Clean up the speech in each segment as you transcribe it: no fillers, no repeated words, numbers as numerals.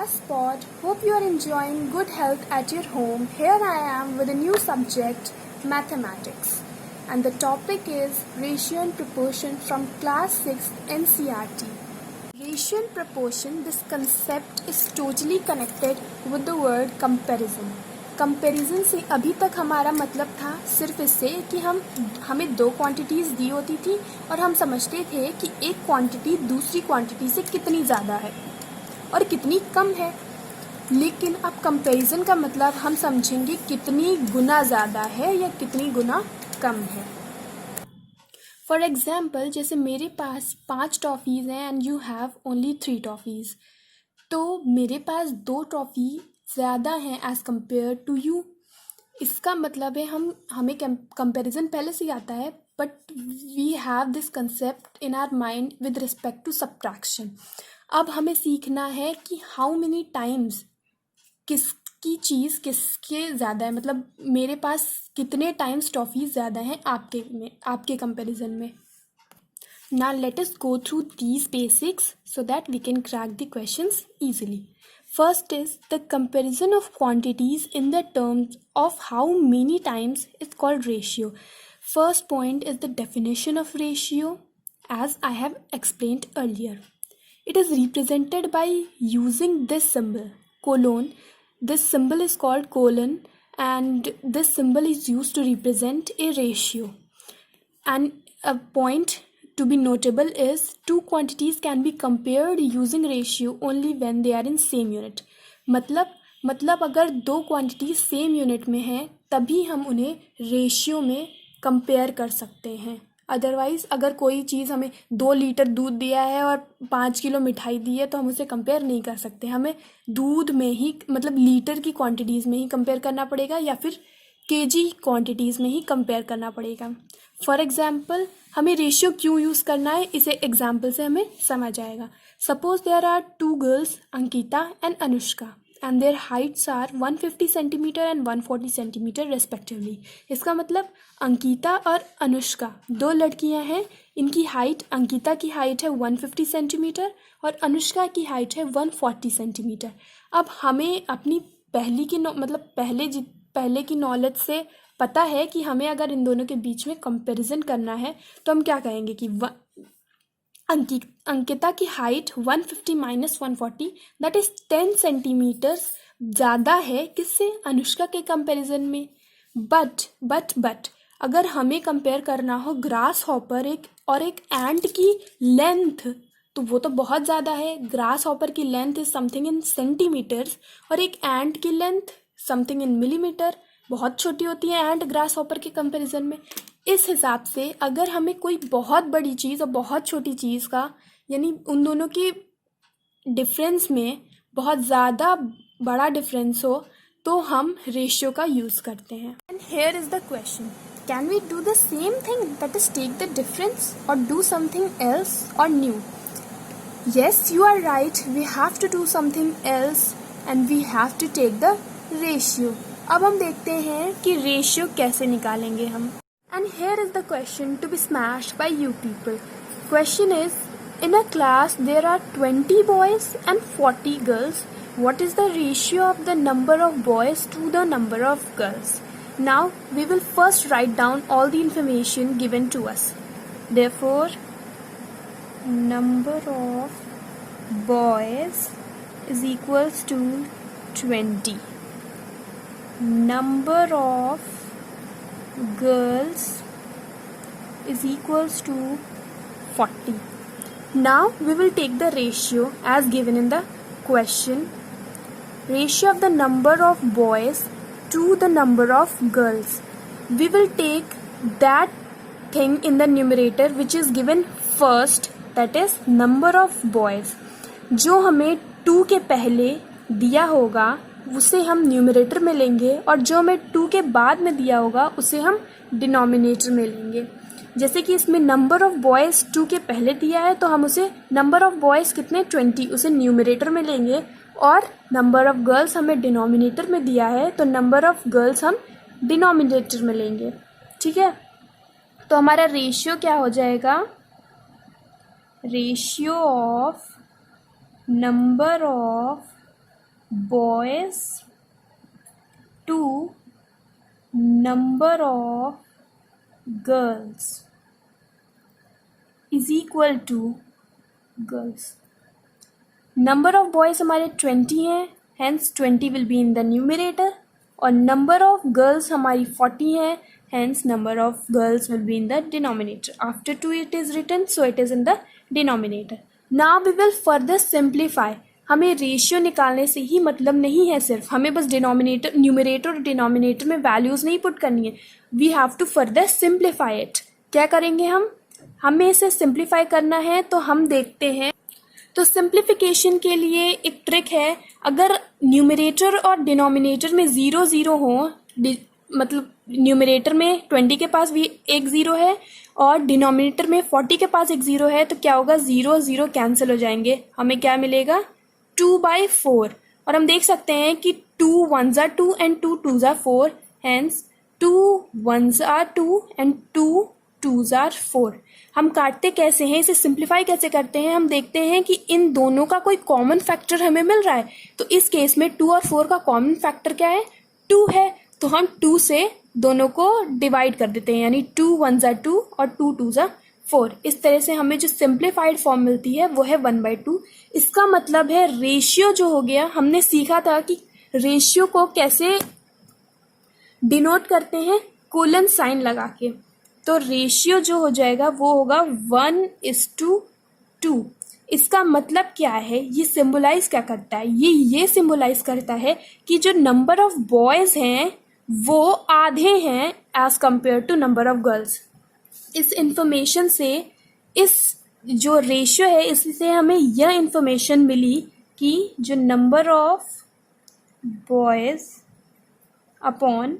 last pod. Hope you are enjoying good health at your home. Here I am with a new subject, mathematics. And the topic is ratio and proportion from class 6 NCERT. Ratio and proportion, this concept is totally connected with the word comparison. Comparison से अभी तक हमारा मतलब था सिर्फ इससे कि हमें दो क्वांटिटीज़ दी होती थी और हम समझते थे कि एक क्वांटिटी दूसरी क्वांटिटी से कितनी ज़्यादा है और कितनी कम है। लेकिन अब कंपैरिजन का मतलब हम समझेंगे कितनी गुना ज़्यादा है या कितनी गुना कम है। फॉर एग्ज़ाम्पल, जैसे मेरे पास 5 टॉफ़ीज़ हैं and you have only 3 toffees, तो मेरे पास 2 टॉफ़ी ज़्यादा हैं एज़ कम्पेयर टू यू। इसका मतलब है हमें कंपैरिजन पहले से ही आता है, but we have this concept in our mind with respect to subtraction. अब हमें सीखना है कि हाउ मेनी टाइम्स किसकी चीज़ किसके ज़्यादा है, मतलब मेरे पास कितने टाइम्स टॉफ़ीज़ ज़्यादा हैं आपके कंपैरिजन में। Now let us go through these basics so that we can crack the questions easily. First is the comparison of quantities in the terms of how many times is called ratio. First point is the definition of ratio, as I have explained earlier. It is represented by using this symbol, colon. This symbol is called colon, and this symbol is used to represent a ratio. And a point to be notable is two quantities can be compared using ratio only when they are in same unit. मतलब अगर दो quantity same unit में हैं तभी हम उन्हें ratio में compare कर सकते हैं। अदरवाइज़ अगर कोई चीज़ हमें 2 लीटर दूध दिया है और 5 किलो मिठाई दी है तो हम उसे कंपेयर नहीं कर सकते। हमें दूध में ही, मतलब लीटर की क्वांटिटीज़ में ही कंपेयर करना पड़ेगा या फिर केजी क्वांटिटीज़ में ही कंपेयर करना पड़ेगा। फॉर एग्जाम्पल, हमें रेशियो क्यों यूज़ करना है इसे एग्जाम्पल से हमें समझ आएगा। Suppose there are 2 girls, Ankita and Anushka, and their heights are 150 centimetre and 140 centimetre respectively. इसका मतलब अंकिता और अनुष्का 2 लड़कियां हैं, इनकी हाइट, अंकिता की हाइट है 150 सेंटीमीटर और अनुष्का की हाइट है 140 सेंटीमीटर। अब हमें अपनी पहले की नॉलेज से पता है कि हमें अगर इन दोनों के बीच में कंपैरिजन करना है तो हम क्या कहेंगे कि अंकिता की height 150 minus 140 that is 10 centimetres ज़्यादा है किससे, अनुष्का के कंपैरिजन में। बट अगर हमें कंपेयर करना हो ग्रास हॉपर एक एंट की लेंथ, तो वो तो बहुत ज़्यादा है। ग्रास हॉपर की length is something in centimetres और एक एंट की लेंथ समथिंग इन मिलीमीटर। बहुत छोटी होती है एंट ग्रास हॉपर के कंपैरिजन में। इस हिसाब से अगर हमें कोई बहुत बड़ी चीज़ और बहुत छोटी चीज़ का, यानी उन दोनों की डिफरेंस में बहुत ज़्यादा बड़ा डिफरेंस हो तो हम रेशियो का यूज़ करते हैं। And here is the question, can we do the same thing, that is take the difference or do something else or new? Yes, you are right, we have to do something else and we have to take the ratio. अब हम देखते हैं कि ratio कैसे निकालेंगे हम। And here is the question to be smashed by you people. Question is, in a class there are 20 boys and 40 girls, what is the ratio of the number of boys to the number of girls? Now we will first write down all the information given to us. Therefore number of boys is equals to 20. Number of girls is equals to 40. Now we will take the ratio as given in the question. Ratio of the number of boys to the number of girls. We will take that thing in the numerator which is given first, that is number of boys. जो हमें 2 के पहले दिया होगा उसे हम numerator में लेंगे और जो हमें 2 के बाद में दिया होगा उसे हम डिनोमिनेटर में लेंगे। जैसे कि इसमें नंबर ऑफ बॉयज़ 2 के पहले दिया है तो हम उसे नंबर ऑफ बॉयज़ कितने 20 उसे न्यूमरेटर में लेंगे और नंबर ऑफ गर्ल्स हमें डिनोमिनेटर में दिया है तो नंबर ऑफ गर्ल्स हम डिनोमिनेटर में लेंगे। ठीक है, तो हमारा रेशियो क्या हो जाएगा, ratio of number of boys to number of girls is equal to girls. Number of boys हमारे 20 हैं, hence 20 will be in the numerator, और नंबर ऑफ गर्ल्स हमारी 40 हैं, hence number of girls will be in the denominator. After 2 it is written, so it is in the denominator. Now we will further simplify. हमें ratio निकालने से ही मतलब नहीं है सिर्फ, हमें बस डिनोमिनेटर, न्यूमरेटर और डिनोमिनेटर में वैल्यूज़ नहीं पुट करनी है. We have to further simplify it. क्या करेंगे हमें इसे सिंप्लीफाई करना है. तो हम देखते हैं, तो सिंप्लीफिकेशन के लिए एक ट्रिक है. अगर न्यूमरेटर और डिनोमिनेटर में 0 0 हो, मतलब न्यूमरेटर में 20 के पास भी एक 0 है और डिनोमिनेटर में 40 के पास एक 0 है, तो क्या होगा, 0 0 कैंसिल हो जाएंगे. हमें क्या मिलेगा, 2/4. और हम देख सकते हैं कि 2 1s are 2 and 2 2s are 4, hence 2 1s are 2 and 2 2s are 4. हम काटते कैसे हैं, इसे सिंप्लीफाई कैसे करते हैं, हम देखते हैं कि इन दोनों का कोई कॉमन फैक्टर हमें मिल रहा है. तो इस केस में 2 और 4 का कॉमन फैक्टर क्या है, 2 है. तो हम 2 से दोनों को डिवाइड कर देते हैं, यानी 2 1s are 2 और 2 2s are 4. इस तरह से हमें जो सिंप्लीफाइड फॉर्म मिलती है वो है 1/2. इसका मतलब है रेशियो जो हो गया, हमने सीखा था कि रेशियो को कैसे डिनोट करते हैं, कोलन साइन लगा के. तो रेशियो जो हो जाएगा वो होगा 1:2. इसका मतलब क्या है, ये सिंबलाइज क्या करता है, ये सिंबलाइज करता है कि जो नंबर ऑफ बॉयज़ हैं वो आधे हैं as compared to number of girls. इस इंफॉर्मेशन से, इस जो रेशियो है, इससे हमें यह इंफॉर्मेशन मिली कि जो number of boys upon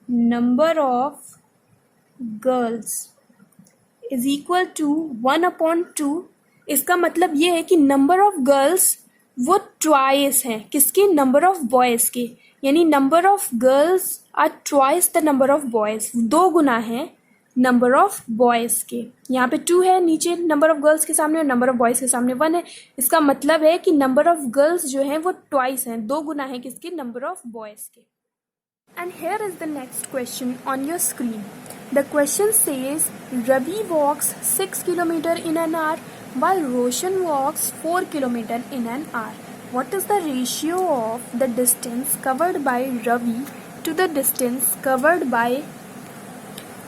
number of girls is equal to 1/2. इसका मतलब ये है कि नंबर ऑफ गर्ल्स वो ट्वाइस हैं किसके, नंबर ऑफ बॉयज़ के. यानी number of girls are twice the number of boys, 2 गुना है नंबर ऑफ बॉयज़ के. यहाँ पे 2 है नीचे नंबर ऑफ गर्ल्स के सामने और नंबर ऑफ बॉयज़ के सामने 1 है. इसका मतलब है कि नंबर ऑफ गर्ल्स जो हैं वो ट्वाइस हैं, 2 गुना है किसके, नंबर ऑफ बॉयज़ के. And here is the next question on your screen. The question says Ravi walks 6 km in an hour while Roshan walks 4 km in an hour. What is the ratio of the distance covered by Ravi to the distance covered by?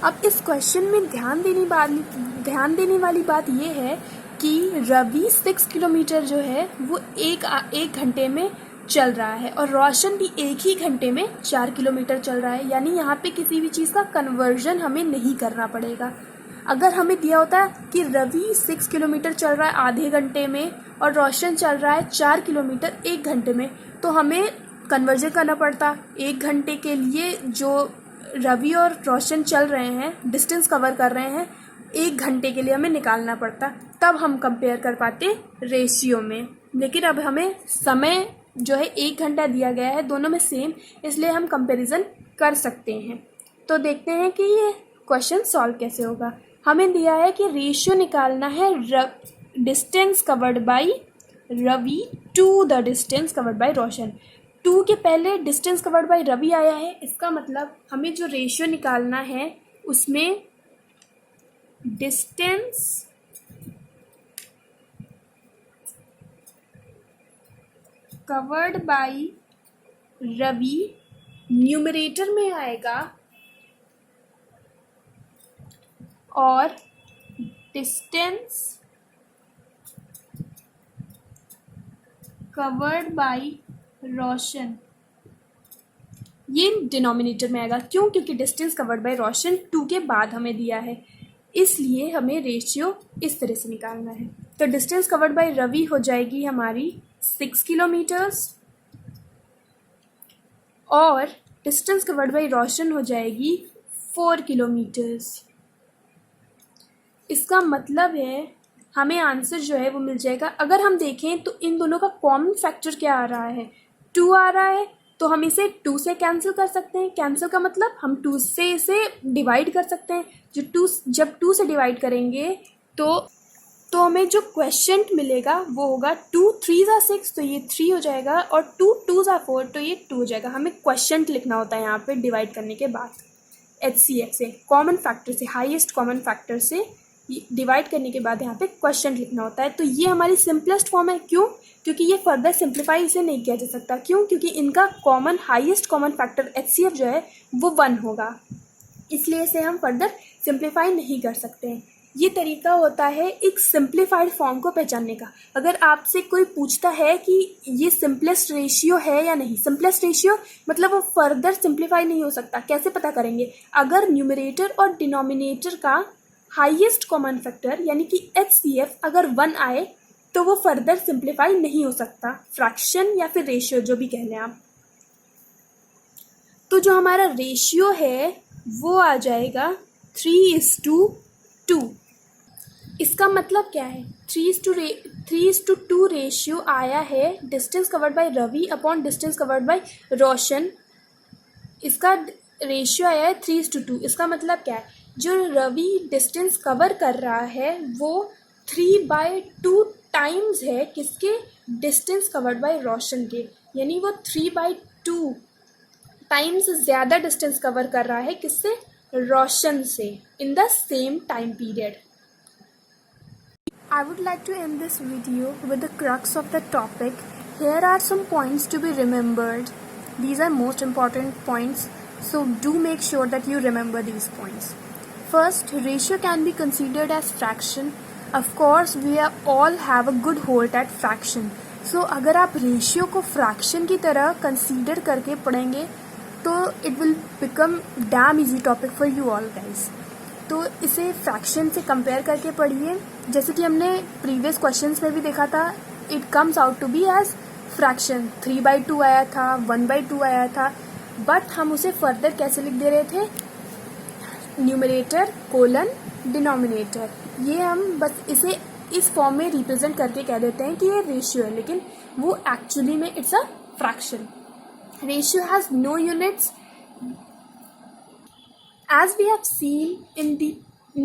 अब इस question में ध्यान देने वाली बात यह है कि रवि 6 किलोमीटर जो है वो एक घंटे में चल रहा है और रोशन भी एक ही घंटे में 4 किलोमीटर चल रहा है. यानी यहाँ पे किसी भी चीज़ का कन्वर्जन हमें नहीं करना पड़ेगा. अगर हमें दिया होता कि रवि 6 किलोमीटर चल रहा है आधे घंटे में और रोशन चल रहा है 4 किलोमीटर 1 घंटे में, तो हमें कन्वर्जन करना पड़ता. 1 घंटे के लिए जो रवि और रोशन चल रहे हैं, डिस्टेंस कवर कर रहे हैं, 1 घंटे के लिए हमें निकालना पड़ता, तब हम कंपेयर कर पाते रेशियो में. लेकिन अब हमें समय जो है 1 घंटा दिया गया है, दोनों में सेम, इसलिए हम कंपैरिजन कर सकते हैं. तो देखते हैं कि ये क्वेश्चन सॉल्व कैसे होगा. हमें दिया है कि रेशियो निकालना है distance covered by Ravi to the distance covered by Roshan. 2 के पहले डिस्टेंस कवर्ड बाय रवि आया है, इसका मतलब हमें जो रेशियो निकालना है उसमें distance covered by Ravi numerator में आएगा और डिस्टेंस कवर्ड बाय रोशन ये डिनोमिनेटर में आएगा. क्यों? क्योंकि डिस्टेंस कवर्ड बाय रोशन 2 के बाद हमें दिया है, इसलिए हमें रेशियो इस तरह से निकालना है. तो डिस्टेंस कवर्ड बाय रवि हो जाएगी हमारी 6 किलोमीटर्स और डिस्टेंस कवर्ड बाय रोशन हो जाएगी 4 किलोमीटर्स. इसका मतलब है हमें आंसर जो है वो मिल जाएगा. अगर हम देखें तो इन दोनों का कॉमन फैक्टर क्या आ रहा है, 2 आ रहा है, तो हम इसे 2 से कैंसिल कर सकते हैं. कैंसिल का मतलब हम 2 से इसे डिवाइड कर सकते हैं. जब 2 से डिवाइड करेंगे तो तो हमें जो क्वेश्चन मिलेगा वो होगा 2 3 ज़ा 6, तो ये 3 हो जाएगा, और 2 2 ज़ा 4, तो ये 2 हो जाएगा। हमें क्वेश्चन लिखना होता है यहाँ पे डिवाइड करने के बाद, HCF से, कॉमन फैक्टर से, हाईएस्ट कॉमन फैक्टर से डिवाइड करने के बाद यहाँ पे क्वेश्चन लिखना होता है। तो ये हमारी सिंपलेस्ट फॉर्म है। क्यों? क्योंकि ये फर्दर सिंप्लीफाई इसे नहीं किया जा सकता। क्यों? क्योंकि इनका common highest common factor HCF जो है वो 1 होगा, इसलिए इसे हम फर्दर सिंप्लीफाई नहीं कर सकते हैं। ये तरीका होता है एक सिंप्लीफाइड फॉर्म को पहचानने का। अगर आपसे कोई पूछता है कि ये सिंपलेस्ट रेशियो है या नहीं, सिंपलेस्ट रेशियो मतलब वो फर्दर सिंप्लीफाई नहीं हो सकता, कैसे पता करेंगे? अगर न्यूमरेटर और डिनोमिनेटर का हाईएस्ट कॉमन फैक्टर यानी कि HCF अगर 1 आए तो वो फर्दर सिंप्लीफाई नहीं हो सकता, फ्रैक्शन या फिर रेशियो जो भी कह लें आप। तो जो हमारा रेशियो है वो आ जाएगा 3:2। इसका मतलब क्या है? 3:2 रेशियो आया है distance covered by Ravi upon distance covered by Roshan. इसका रेशियो आया है 3:2। इसका मतलब क्या है? जो रवि डिस्टेंस कवर कर रहा है वो 3/2 टाइम्स है किसके? डिस्टेंस कवर्ड बाय रोशन के, यानी वो 3/2 टाइम्स ज़्यादा डिस्टेंस कवर कर रहा है किससे? रोशन से, in the same time period. I would like to end this video with the crux of the topic. Here are some points to be remembered. These are most important points, so do make sure that you remember these points. First, ratio can be considered as fraction. Of course, we all have a good hold at fraction. So, अगर आप ratio को fraction की तरह consider करके पढ़ेंगे तो it will become damn easy topic for you all guys. तो इसे फ्रैक्शन से कंपेयर करके पढ़िए, जैसे कि हमने प्रीवियस क्वेश्चंस में भी देखा था। It comes out to be as fraction, 3/2 आया था, 1/2 आया था, बट हम उसे फर्दर कैसे लिख दे रहे थे? Numerator colon denominator. ये हम बस इसे इस फॉर्म में रिप्रेजेंट करके कह देते हैं कि ये रेशियो है, लेकिन वो एक्चुअली में it's a fraction. Ratio has no units. As we have seen in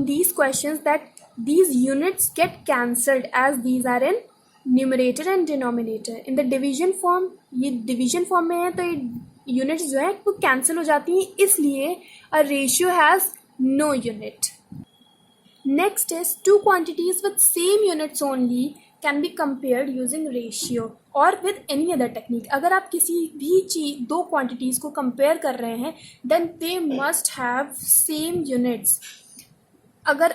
these questions that these units get cancelled as these are in numerator and denominator. In the division form, ये division form में है तो ये units जो है वो cancel हो जाती हैं, इसलिए a ratio has no unit. Next is two quantities with same units only can be compared using ratio or with any other technique. अगर आप किसी भी चीज दो क्वांटिटीज़ को कंपेयर कर रहे हैं then they must have same units. अगर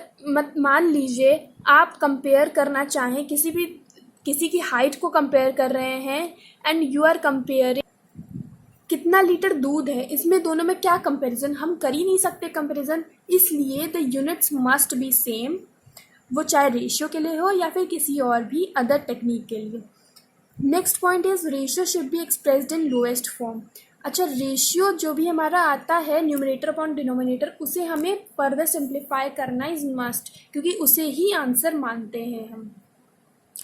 मान लीजिए आप कंपेयर करना चाहें, किसी की हाइट को कंपेयर कर रहे हैं एंड यू आर कंपेयरिंग कितना लीटर दूध है, इसमें दोनों में क्या कंपैरिजन? हम कर ही नहीं सकते कंपैरिजन, इसलिए the units must be same, वो चाहे रेशियो के लिए हो या फिर किसी और भी अदर टेक्निक के लिए। Next point is ratio should be expressed in lowest form. अच्छा, रेशियो जो भी हमारा आता है न्यूमरेटर अपॉन डिनोमिनेटर, उसे हमें फर्दर सिंप्लीफाई करना इज मस्ट, क्योंकि उसे ही आंसर मानते हैं हम।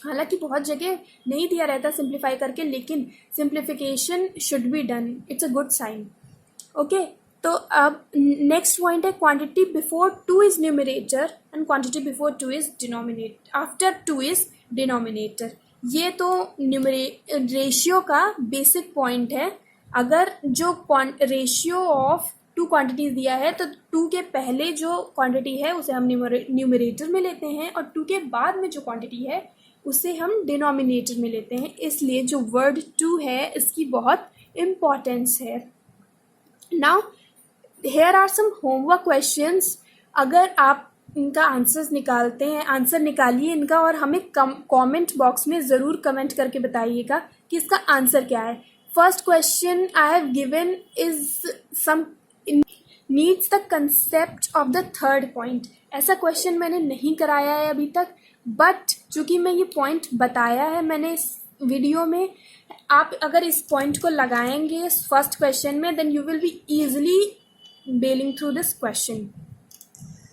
हालांकि बहुत जगह नहीं दिया रहता सिंप्लीफाई करके, लेकिन simplification should be done, it's a good sign. Okay, तो अब नेक्स्ट पॉइंट है quantity before 2 is numerator and quantity before 2 is denominator, after 2 is denominator. ये तो रेशियो का बेसिक पॉइंट है। अगर जो रेशियो ऑफ 2 क्वांटिटीज दिया है तो 2 के पहले जो क्वांटिटी है उसे हम न्यूमरेटर में लेते हैं और 2 के बाद में जो क्वांटिटी है उसे हम डिनोमिनेटर में लेते हैं। इसलिए जो वर्ड 2 है इसकी बहुत इम्पोर्टेंस है। Now here are some homework questions. अगर आप इनका आंसर्स निकालते हैं, आंसर निकालिए इनका और हमें कमेंट बॉक्स में ज़रूर कमेंट करके बताइएगा कि इसका आंसर क्या है। First question I have given is some needs the concept of the third point. ऐसा क्वेश्चन मैंने नहीं कराया है अभी तक, बट चूंकि मैं ये पॉइंट बताया है मैंने इस वीडियो में, आप अगर इस पॉइंट को लगाएंगे फर्स्ट क्वेश्चन में then you will be easily bailing through this question.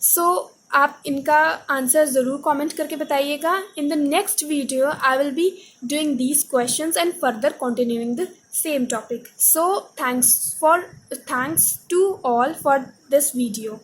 So आप इनका आंसर ज़रूर कमेंट करके बताइएगा। In the next video I will be doing these questions and further continuing the same topic. So thanks to all for this video.